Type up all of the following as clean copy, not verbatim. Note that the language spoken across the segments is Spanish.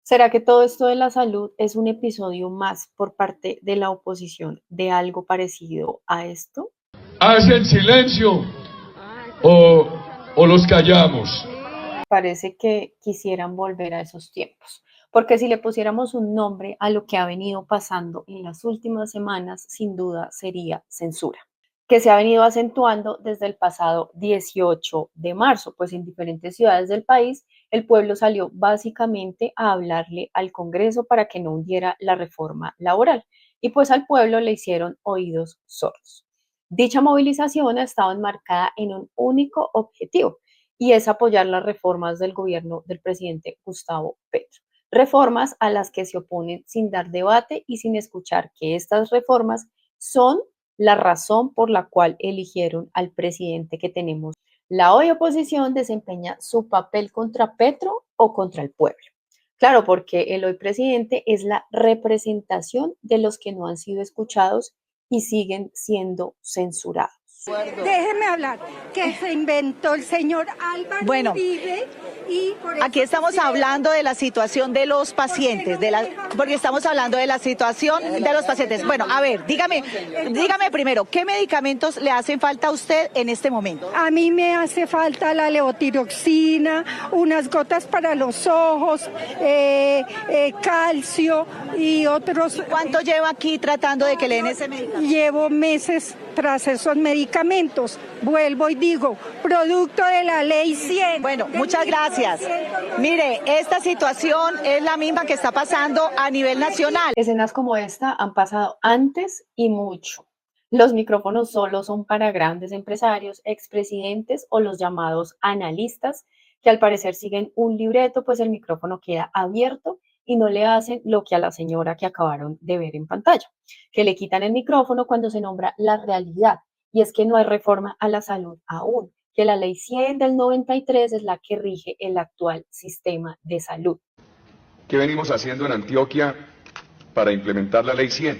¿Será que todo esto de la salud es un episodio más por parte de la oposición de algo parecido a esto? ¿Hacen silencio o, o los callamos? Parece que quisieran volver a esos tiempos, porque si le pusiéramos un nombre a lo que ha venido pasando en las últimas semanas, sin duda sería censura, que se ha venido acentuando desde el pasado 18 de marzo, pues en diferentes ciudades del país el pueblo salió básicamente a hablarle al Congreso para que no hundiera la reforma laboral y pues al pueblo le hicieron oídos sordos. Dicha movilización ha estado enmarcada en un único objetivo y es apoyar las reformas del gobierno del presidente Gustavo Petro. Reformas a las que se oponen sin dar debate y sin escuchar que estas reformas son la razón por la cual eligieron al presidente que tenemos. La hoy oposición desempeña su papel contra Petro o contra el pueblo. Claro, porque el hoy presidente es la representación de los que no han sido escuchados y siguen siendo censurados. Déjeme hablar, que se inventó el señor Álvaro Bueno, Uribe y por eso aquí estamos hablando de la situación de los pacientes, porque estamos hablando de la situación de los pacientes. Bueno, a ver, dígame primero, ¿qué medicamentos le hacen falta a usted en este momento? a mí me hace falta la levotiroxina, unas gotas para los ojos, calcio y otros. ¿Cuánto lleva aquí tratando de que le den ese medicamento? Llevo meses tras esos medicamentos. Vuelvo y digo, producto de la ley 100. Bueno, muchas gracias. Mire, esta situación es la misma que está pasando a nivel nacional. Escenas como esta han pasado antes y mucho. Los micrófonos solo son para grandes empresarios, expresidentes o los llamados analistas, que al parecer siguen un libreto, pues el micrófono queda abierto y no le hacen lo que a la señora que acabaron de ver en pantalla, que le quitan el micrófono cuando se nombra la realidad, y es que no hay reforma a la salud aún, que la ley 100 del 93 es la que rige el actual sistema de salud. ¿Qué venimos haciendo en Antioquia para implementar la ley 100?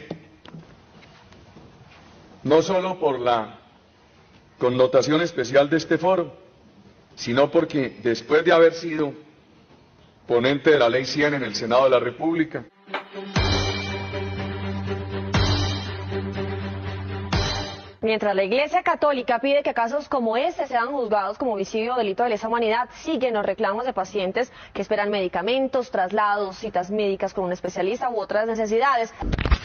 No solo por la connotación especial de este foro, sino porque después de haber sido ponente de la ley 100 en el Senado de la República, Mientras la Iglesia Católica pide que casos como este sean juzgados como homicidio o delito de lesa humanidad, siguen los reclamos de pacientes que esperan medicamentos, traslados, citas médicas con un especialista u otras necesidades.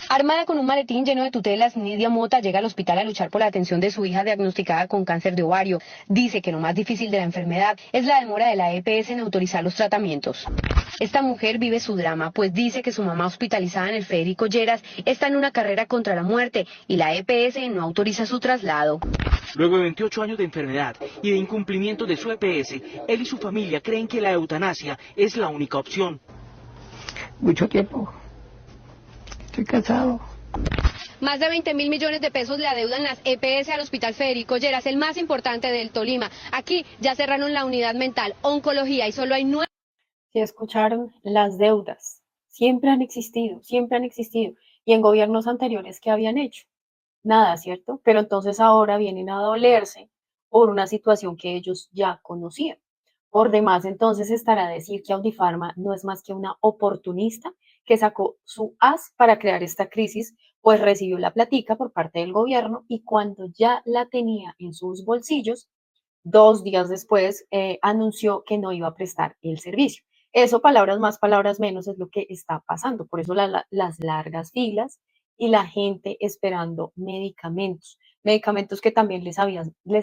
Armada con un maletín lleno de tutelas, Nidia Mota llega al hospital a luchar por la atención de su hija diagnosticada con cáncer de ovario. Dice que lo más difícil de la enfermedad es la demora de la EPS en autorizar los tratamientos. Esta mujer vive su drama, pues dice que su mamá hospitalizada en el Federico Lleras está en una carrera contra la muerte y la EPS no autoriza su traslado. Luego de 28 años de enfermedad y de incumplimiento de su EPS, él y su familia creen que la eutanasia es la única opción. Mucho tiempo. Estoy cansado. Más de 20.000 millones de pesos le adeudan las EPS al Hospital Federico Lleras, el más importante del Tolima. Aquí ya cerraron la unidad mental, oncología y solo hay 9. Si escucharon, las deudas siempre han existido, siempre han existido. Y en gobiernos anteriores, ¿qué habían hecho? Nada, ¿cierto? Pero entonces ahora vienen a dolerse por una situación que ellos ya conocían. Por demás, entonces estará a decir que Audifarma no es más que una oportunista que sacó su as para crear esta crisis, pues recibió la platica por parte del gobierno y cuando ya la tenía en sus bolsillos, 2 días después anunció que no iba a prestar el servicio. Eso, palabras más, palabras menos, es lo que está pasando. Por eso las largas filas y la gente esperando medicamentos. Medicamentos que también les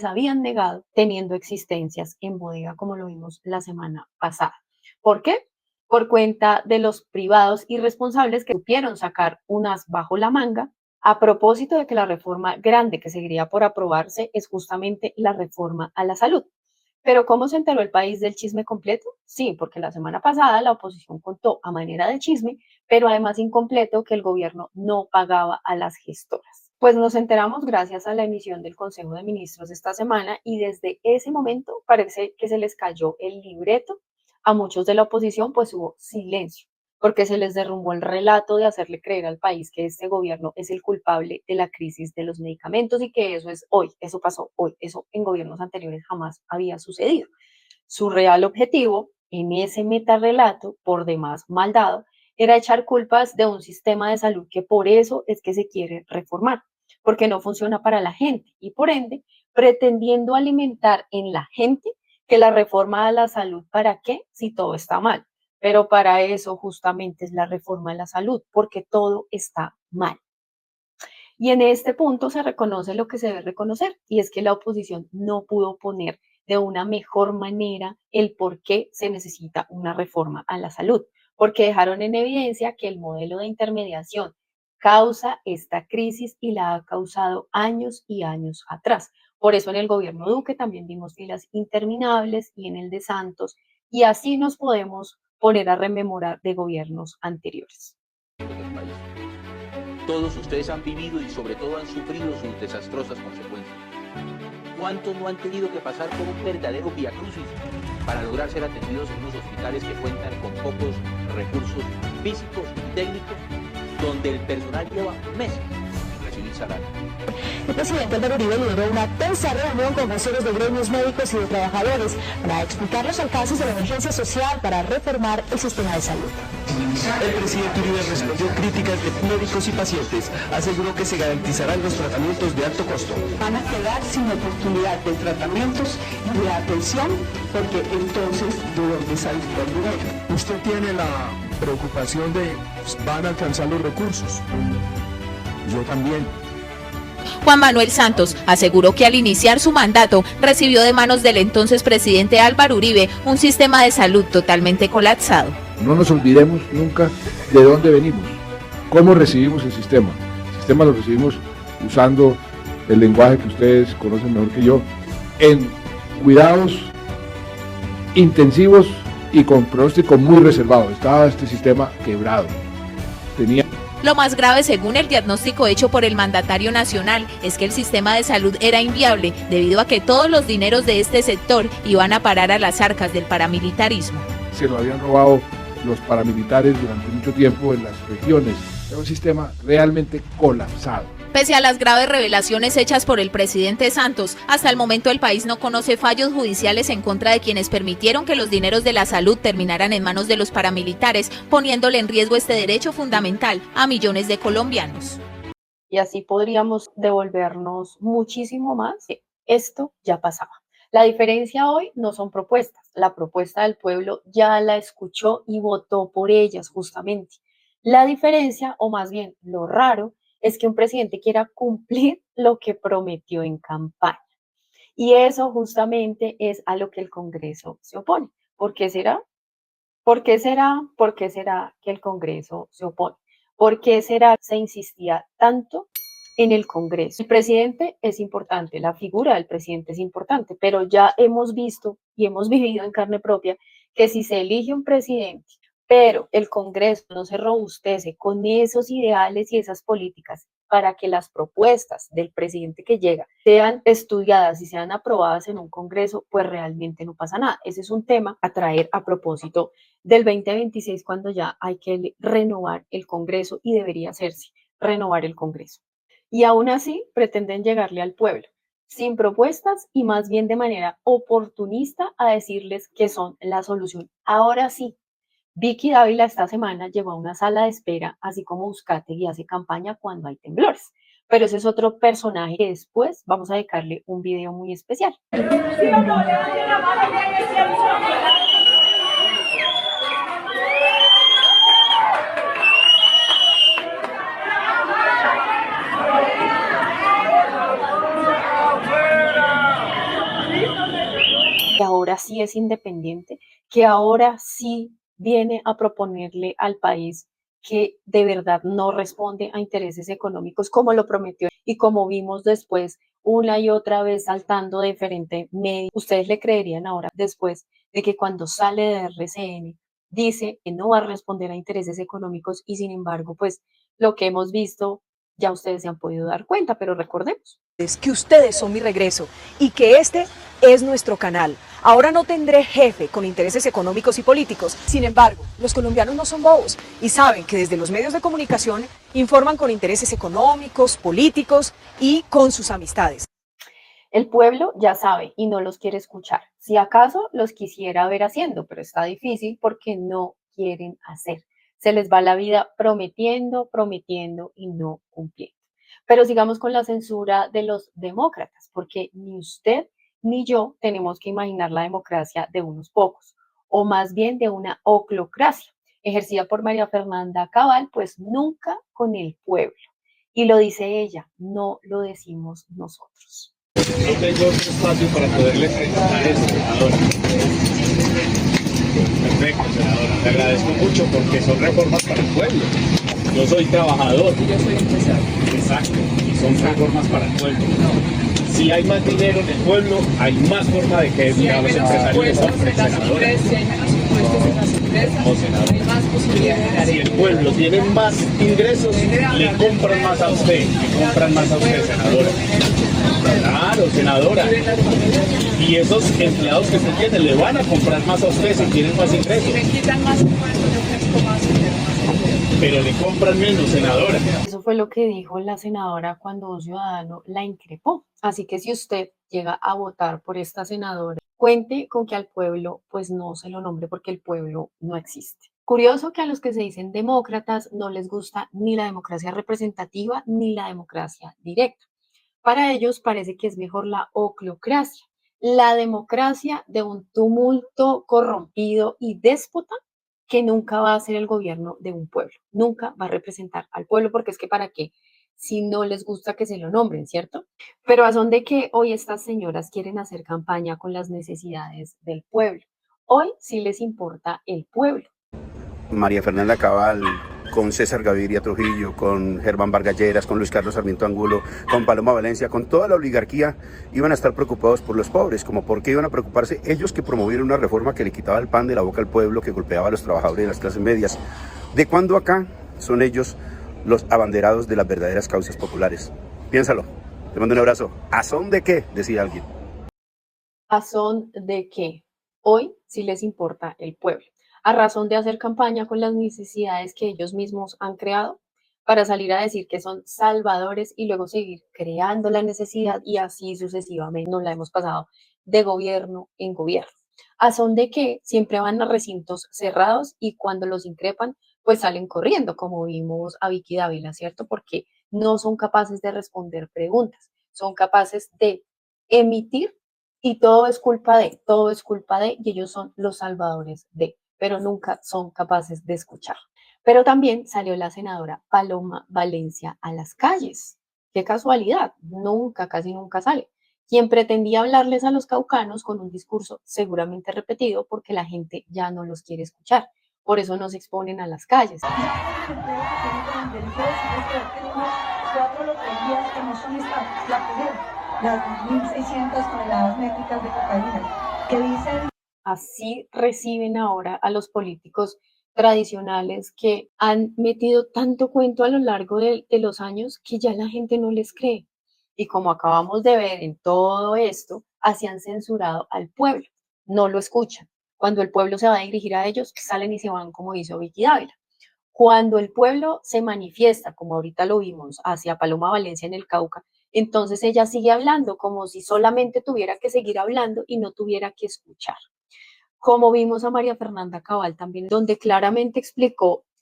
habían negado teniendo existencias en bodega, como lo vimos la semana pasada. ¿Por qué? Por cuenta de los privados irresponsables que supieron sacar unas bajo la manga a propósito de que la reforma grande que seguiría por aprobarse es justamente la reforma a la salud. Pero ¿cómo se enteró el país del chisme completo? Sí, porque la semana pasada la oposición contó a manera de chisme, pero además incompleto, que el gobierno no pagaba a las gestoras. Pues nos enteramos gracias a la emisión del Consejo de Ministros esta semana y desde ese momento parece que se les cayó el libreto a muchos de la oposición, pues hubo silencio porque se les derrumbó el relato de hacerle creer al país que este gobierno es el culpable de la crisis de los medicamentos y que eso es hoy, eso pasó hoy, eso en gobiernos anteriores jamás había sucedido. Su real objetivo en ese metarrelato, por demás mal dado, era echar culpas de un sistema de salud que por eso es que se quiere reformar, porque no funciona para la gente y por ende pretendiendo alimentar en la gente que la reforma de la salud, ¿para qué? Si todo está mal. Pero para eso justamente es la reforma de la salud, porque todo está mal. Y en este punto se reconoce lo que se debe reconocer, y es que la oposición no pudo poner de una mejor manera el por qué se necesita una reforma a la salud, porque dejaron en evidencia que el modelo de intermediación causa esta crisis y la ha causado años y años atrás. Por eso en el gobierno Duque también vimos filas interminables y en el de Santos, y así nos podemos poner a rememorar de gobiernos anteriores. Todos ustedes han vivido y sobre todo han sufrido sus desastrosas consecuencias. ¿Cuántos no han tenido que pasar por un verdadero viacrucis para lograr ser atendidos en unos hospitales que cuentan con pocos recursos físicos y técnicos, donde el personal lleva meses sin recibir salario? El presidente Álvaro Uribe lideró una tensa reunión con voceros de gremios médicos y de trabajadores para explicar los alcances de la emergencia social para reformar el sistema de salud. El presidente Uribe respondió críticas de médicos y pacientes. Aseguró que se garantizarán los tratamientos de alto costo. Van a quedar sin oportunidad de tratamientos y de atención, porque entonces, ¿de dónde saldrá el dinero? Usted tiene la preocupación de van a alcanzar los recursos. Yo también. Juan Manuel Santos aseguró que al iniciar su mandato recibió de manos del entonces presidente Álvaro Uribe un sistema de salud totalmente colapsado. No nos olvidemos nunca de dónde venimos, cómo recibimos el sistema. El sistema lo recibimos usando el lenguaje que ustedes conocen mejor que yo, en cuidados intensivos y con pronóstico muy reservado. Estaba este sistema quebrado. Lo más grave, según el diagnóstico hecho por el mandatario nacional, es que el sistema de salud era inviable debido a que todos los dineros de este sector iban a parar a las arcas del paramilitarismo. Se lo habían robado los paramilitares durante mucho tiempo en las regiones. Era un sistema realmente colapsado. Pese a las graves revelaciones hechas por el presidente Santos, hasta el momento el país no conoce fallos judiciales en contra de quienes permitieron que los dineros de la salud terminaran en manos de los paramilitares, poniéndole en riesgo este derecho fundamental a millones de colombianos. Y así podríamos devolvernos muchísimo más. Esto ya pasaba. La diferencia hoy no son propuestas. La propuesta del pueblo ya la escuchó y votó por ellas justamente. La diferencia, o más bien lo raro, es que un presidente quiera cumplir lo que prometió en campaña. Y eso justamente es a lo que el Congreso se opone. ¿Por qué será? ¿Por qué será? ¿Por qué será que el Congreso se opone? ¿Por qué será que se insistía tanto en el Congreso? El presidente es importante, la figura del presidente es importante, pero ya hemos visto y hemos vivido en carne propia que si se elige un presidente, pero el Congreso no se robustece con esos ideales y esas políticas para que las propuestas del presidente que llega sean estudiadas y sean aprobadas en un Congreso, pues realmente no pasa nada. Ese es un tema a traer a propósito del 2026, cuando ya hay que renovar el Congreso y debería hacerse renovar el Congreso. Y aún así pretenden llegarle al pueblo sin propuestas y más bien de manera oportunista a decirles que son la solución. Ahora sí. Vicky Dávila esta semana llegó a una sala de espera, así como Uzcategui hace campaña cuando hay temblores. Pero ese es otro personaje que después vamos a dedicarle un video muy especial. Que ahora sí es independiente, que ahora sí viene a proponerle al país que de verdad no responde a intereses económicos como lo prometió y como vimos después una y otra vez saltando de diferente medio. ¿Ustedes le creerían ahora después de que cuando sale de RCN dice que no va a responder a intereses económicos y sin embargo pues lo que hemos visto ya ustedes se han podido dar cuenta, pero recordemos. Es que ustedes son mi regreso y que este es nuestro canal. Ahora no tendré jefe con intereses económicos y políticos. Sin embargo, los colombianos no son bobos y saben que desde los medios de comunicación informan con intereses económicos, políticos y con sus amistades. El pueblo ya sabe y no los quiere escuchar. Si acaso los quisiera ver haciendo, pero está difícil porque no quieren hacer. Se les va la vida prometiendo, prometiendo y no cumpliendo. Pero sigamos con la censura de los demócratas, porque ni usted ni yo tenemos que imaginar la democracia de unos pocos, o más bien de una oclocracia, ejercida por María Fernanda Cabal, pues nunca con el pueblo. Y lo dice ella, no lo decimos nosotros. No tengo otro espacio para poderle presentar esto, senadora. Perfecto, senadora. Le agradezco mucho porque son reformas para el pueblo. Yo soy trabajador. Y yo soy empresario. Exacto. Y son reformas para el pueblo. Si hay más dinero en el pueblo, hay más forma de que los empresarios compren, senadora. Si hay menos impuestos en las empresas, hay más posibilidades. Si el pueblo tiene más ingresos, le compran más a usted. Le compran más a usted, senadora. Claro, senadora. Y esos empleados que usted tiene le van a comprar más a usted si tienen más ingresos. Si me quitan más impuestos, yo crezco más y tengo más ingresos. Pero le compran menos, senadora. Eso fue lo que dijo la senadora cuando un ciudadano la increpó. Así que si usted llega a votar por esta senadora, cuente con que al pueblo pues no se lo nombre porque el pueblo no existe. Curioso que a los que se dicen demócratas no les gusta ni la democracia representativa ni la democracia directa. Para ellos parece que es mejor la oclocracia, la democracia de un tumulto corrompido y déspota que nunca va a ser el gobierno de un pueblo, nunca va a representar al pueblo, porque es que para qué, si no les gusta que se lo nombren, ¿cierto? Pero a son de que hoy estas señoras quieren hacer campaña con las necesidades del pueblo. Hoy sí les importa el pueblo. María Fernanda Cabal, con César Gaviria Trujillo, con Germán Vargas Lleras, con Luis Carlos Sarmiento Angulo, con Paloma Valencia, con toda la oligarquía, iban a estar preocupados por los pobres. Como por qué iban a preocuparse ellos que promovieron una reforma que le quitaba el pan de la boca al pueblo, que golpeaba a los trabajadores de las clases medias. ¿De cuándo acá son ellos los abanderados de las verdaderas causas populares? Piénsalo. Te mando un abrazo. ¿A son de qué? Decía alguien. ¿A son de qué? Hoy sí les importa el pueblo, a razón de hacer campaña con las necesidades que ellos mismos han creado para salir a decir que son salvadores y luego seguir creando la necesidad y así sucesivamente nos la hemos pasado de gobierno en gobierno. A son de que siempre van a recintos cerrados y cuando los increpan pues salen corriendo, como vimos a Vicky Dávila, ¿cierto? Porque no son capaces de responder preguntas, son capaces de emitir y todo es culpa de, y ellos son los salvadores de, pero nunca son capaces de escuchar. Pero también salió la senadora Paloma Valencia a las calles. Qué casualidad, casi nunca sale. Quien pretendía hablarles a los caucanos con un discurso seguramente repetido porque la gente ya no los quiere escuchar. Por eso no se exponen a las calles. Las 2.600 toneladas métricas de cocaína, que dicen... Así reciben ahora a los políticos tradicionales que han metido tanto cuento a lo largo de los años que ya la gente no les cree. Y como acabamos de ver en todo esto, así han censurado al pueblo, no lo escuchan. Cuando el pueblo se va a dirigir a ellos, salen y se van como hizo Vicky Dávila. Cuando el pueblo se manifiesta, como ahorita lo vimos, hacia Paloma Valencia en el Cauca, entonces ella sigue hablando como si solamente tuviera que seguir hablando y no tuviera que escuchar. Como vimos a María Fernanda Cabal también, donde claramente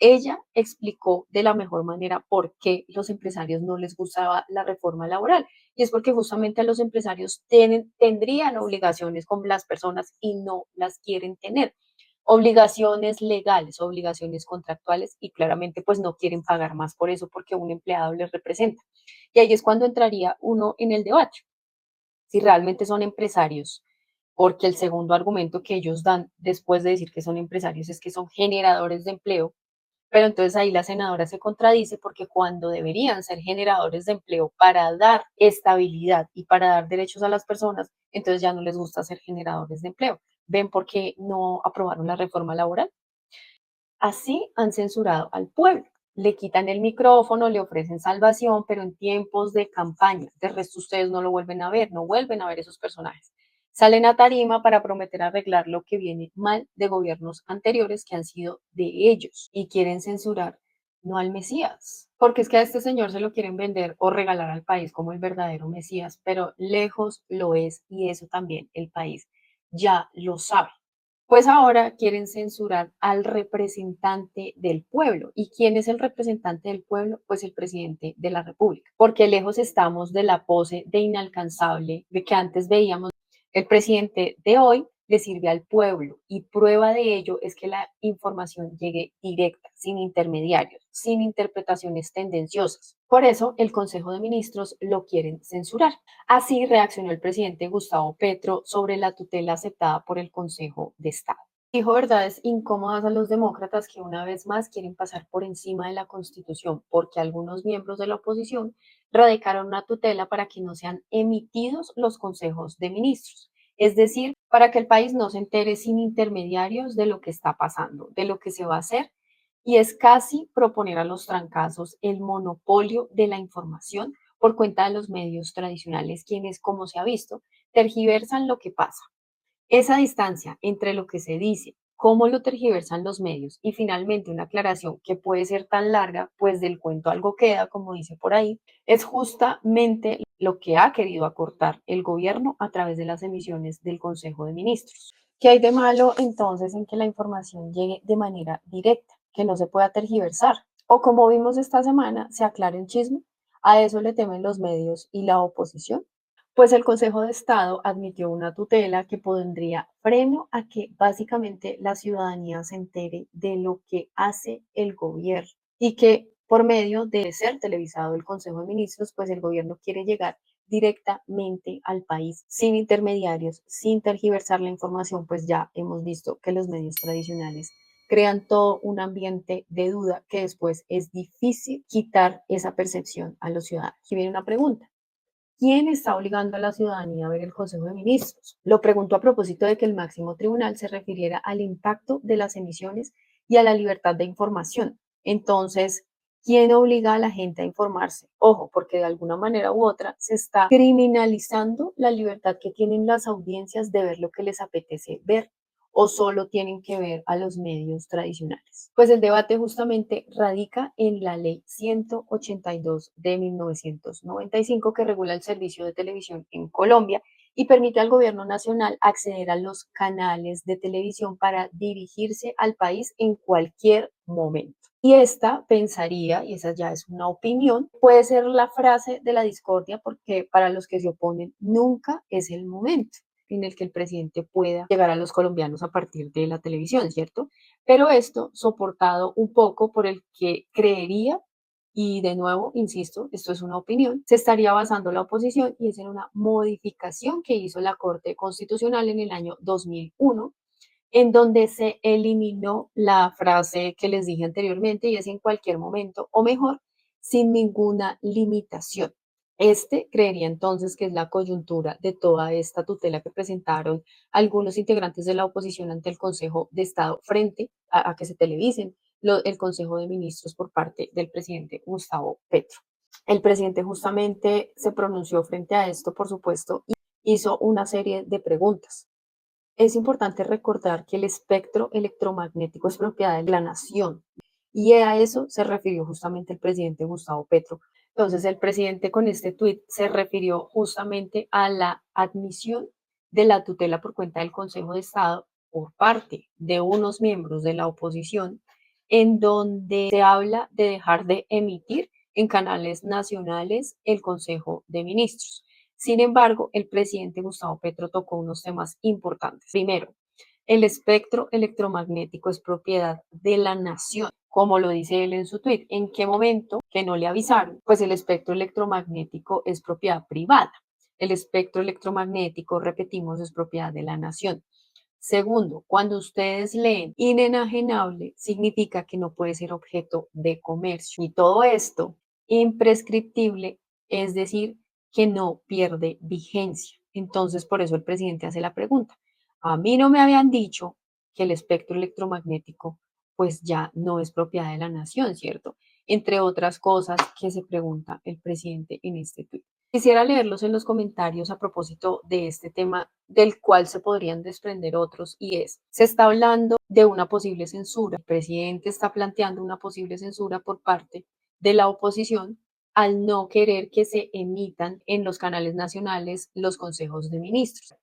ella explicó de la mejor manera por qué los empresarios no les gustaba la reforma laboral. Y es porque justamente los empresarios tendrían obligaciones con las personas y no las quieren tener. Obligaciones legales, obligaciones contractuales y claramente pues no quieren pagar más por eso porque un empleado les representa. Y ahí es cuando entraría uno en el debate, si realmente son empresarios, porque el segundo argumento que ellos dan después de decir que son empresarios es que son generadores de empleo, pero entonces ahí la senadora se contradice porque cuando deberían ser generadores de empleo para dar estabilidad y para dar derechos a las personas, entonces ya no les gusta ser generadores de empleo. ¿Ven por qué no aprobaron la reforma laboral? Así han censurado al pueblo. Le quitan el micrófono, le ofrecen salvación, pero en tiempos de campaña. De resto ustedes no lo vuelven a ver, no vuelven a ver esos personajes. Salen a tarima para prometer arreglar lo que viene mal de gobiernos anteriores que han sido de ellos y quieren censurar no al Mesías. Porque es que a este señor se lo quieren vender o regalar al país como el verdadero Mesías, pero lejos lo es y eso también el país ya lo sabe. Pues ahora quieren censurar al representante del pueblo. ¿Y quién es el representante del pueblo? Pues el presidente de la República. Porque lejos estamos de la pose de inalcanzable de que antes veíamos. El presidente de hoy le sirve al pueblo y prueba de ello es que la información llegue directa, sin intermediarios, sin interpretaciones tendenciosas. Por eso el Consejo de Ministros lo quieren censurar. Así reaccionó el presidente Gustavo Petro sobre la tutela aceptada por el Consejo de Estado. Dijo verdades incómodas a los demócratas que una vez más quieren pasar por encima de la Constitución porque algunos miembros de la oposición radicaron una tutela para que no sean emitidos los consejos de ministros. Es decir, para que el país no se entere sin intermediarios de lo que está pasando, de lo que se va a hacer, y es casi proponer a los trancazos el monopolio de la información por cuenta de los medios tradicionales, quienes, como se ha visto, tergiversan lo que pasa. Esa distancia entre lo que se dice, cómo lo tergiversan los medios y finalmente una aclaración que puede ser tan larga, pues del cuento algo queda, como dice por ahí, es justamente lo que ha querido acortar el gobierno a través de las emisiones del Consejo de Ministros. ¿Qué hay de malo entonces en que la información llegue de manera directa, que no se pueda tergiversar? O como vimos esta semana, se aclare un chisme. ¿A eso le temen los medios y la oposición? Pues el Consejo de Estado admitió una tutela que pondría freno a que básicamente la ciudadanía se entere de lo que hace el gobierno y que por medio de ser televisado el Consejo de Ministros, pues el gobierno quiere llegar directamente al país sin intermediarios, sin tergiversar la información, pues ya hemos visto que los medios tradicionales crean todo un ambiente de duda que después es difícil quitar esa percepción a los ciudadanos. Aquí viene una pregunta. ¿Quién está obligando a la ciudadanía a ver el Consejo de Ministros? Lo pregunto a propósito de que el máximo tribunal se refiriera al impacto de las emisiones y a la libertad de información. Entonces, ¿quién obliga a la gente a informarse? Ojo, porque de alguna manera u otra se está criminalizando la libertad que tienen las audiencias de ver lo que les apetece ver o solo tienen que ver a los medios tradicionales. Pues el debate justamente radica en la ley 182 de 1995 que regula el servicio de televisión en Colombia y permite al gobierno nacional acceder a los canales de televisión para dirigirse al país en cualquier momento. Y esta pensaría, y esa ya es una opinión, puede ser la frase de la discordia porque para los que se oponen nunca es el momento en el que el presidente pueda llegar a los colombianos a partir de la televisión, ¿cierto? Pero esto soportado un poco por el que creería, y de nuevo, insisto, esto es una opinión, se estaría basando la oposición y es en una modificación que hizo la Corte Constitucional en el año 2001, en donde se eliminó la frase que les dije anteriormente y es en cualquier momento o mejor, sin ninguna limitación. Este creería entonces que es la coyuntura de toda esta tutela que presentaron algunos integrantes de la oposición ante el Consejo de Estado frente a que se televisen el Consejo de Ministros por parte del presidente Gustavo Petro. El presidente justamente se pronunció frente a esto, por supuesto, y hizo una serie de preguntas. Es importante recordar que el espectro electromagnético es propiedad de la nación y a eso se refirió justamente el presidente Gustavo Petro. Entonces, el presidente con este tuit se refirió justamente a la admisión de la tutela por cuenta del Consejo de Estado por parte de unos miembros de la oposición, en donde se habla de dejar de emitir en canales nacionales el Consejo de Ministros. Sin embargo, el presidente Gustavo Petro tocó unos temas importantes. Primero, el espectro electromagnético es propiedad de la nación, como lo dice él en su tuit. ¿En qué momento que no le avisaron? Pues el espectro electromagnético es propiedad privada. El espectro electromagnético, repetimos, es propiedad de la nación. Segundo, cuando ustedes leen inenajenable, significa que no puede ser objeto de comercio. Y todo esto, imprescriptible, es decir, que no pierde vigencia. Entonces, por eso el presidente hace la pregunta. A mí no me habían dicho que el espectro electromagnético pues ya no es propiedad de la nación, ¿cierto? entre otras cosas que se pregunta el presidente en este tuit. Quisiera leerlos en los comentarios a propósito de este tema, del cual se podrían desprender otros, y es: se está hablando de una posible censura. El presidente está planteando una posible censura por parte de la oposición al no querer que se emitan en los canales nacionales los consejos de ministros.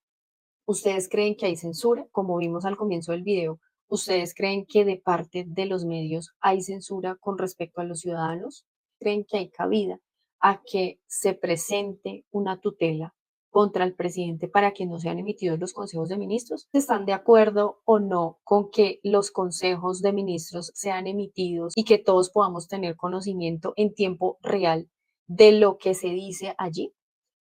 ¿Ustedes creen que hay censura? Como vimos al comienzo del video, ¿ustedes creen que de parte de los medios hay censura con respecto a los ciudadanos? ¿Creen que hay cabida a que se presente una tutela contra el presidente para que no sean emitidos los consejos de ministros? ¿Están de acuerdo o no con que los consejos de ministros sean emitidos y que todos podamos tener conocimiento en tiempo real de lo que se dice allí?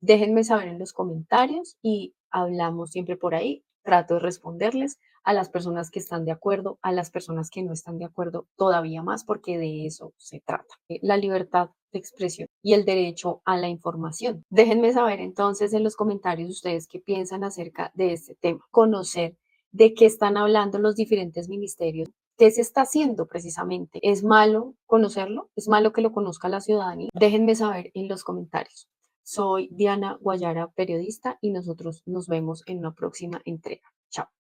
Déjenme saber en los comentarios y hablamos siempre por ahí. Trato de responderles a las personas que están de acuerdo, a las personas que no están de acuerdo todavía más, porque de eso se trata. La libertad de expresión y el derecho a la información. Déjenme saber entonces en los comentarios ustedes qué piensan acerca de este tema. Conocer de qué están hablando los diferentes ministerios. ¿Qué se está haciendo precisamente? ¿Es malo conocerlo? ¿Es malo que lo conozca la ciudadanía? Déjenme saber en los comentarios. Soy Diana Guayara, periodista, y nosotros nos vemos en una próxima entrega. Chao.